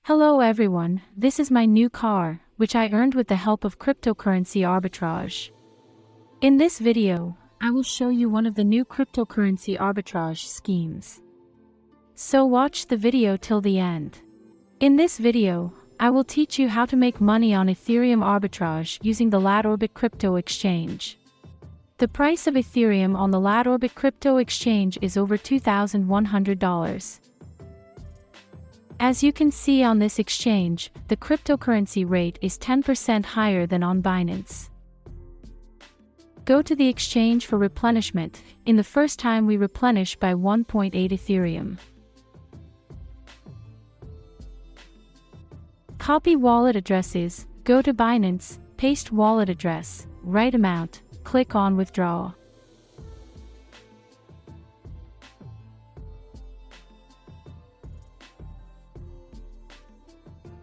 Hello everyone, this is my new car, which I earned with the help of cryptocurrency arbitrage. In this video, I will show you one of the new cryptocurrency arbitrage schemes. So watch the video till the end. In this video, I will teach you how to make money on Ethereum arbitrage using the Lat-Orbit crypto exchange. The price of Ethereum on the Lat-Orbit crypto exchange is over $2,100. As you can see on this exchange, the cryptocurrency rate is 10% higher than on Binance. Go to the exchange for replenishment. In the first time we replenish by 1.8 Ethereum. Copy wallet addresses, go to Binance, paste wallet address, write amount, click on withdraw.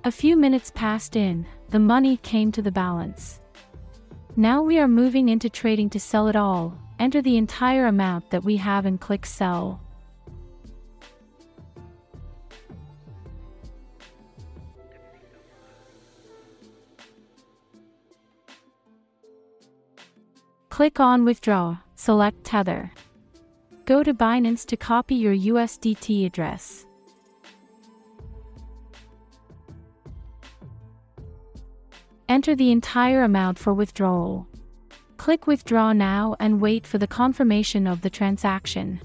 A few minutes passed in, the money came to the balance. Now we are moving into trading to sell it all. Enter the entire amount that we have and click sell. Click on withdraw, select tether. Go to Binance to copy your USDT address. Enter the entire amount for withdrawal. Click withdraw now and wait for the confirmation of the transaction.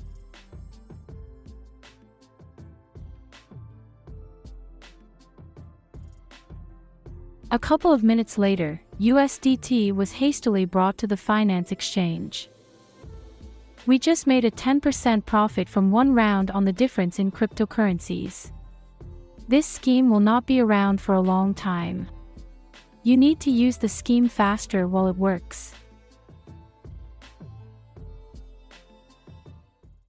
A couple of minutes later, USDT was hastily brought to the Binance exchange. We just made a 10% profit from one round on the difference in cryptocurrencies. This scheme will not be around for a long time. You need to use the scheme faster while it works.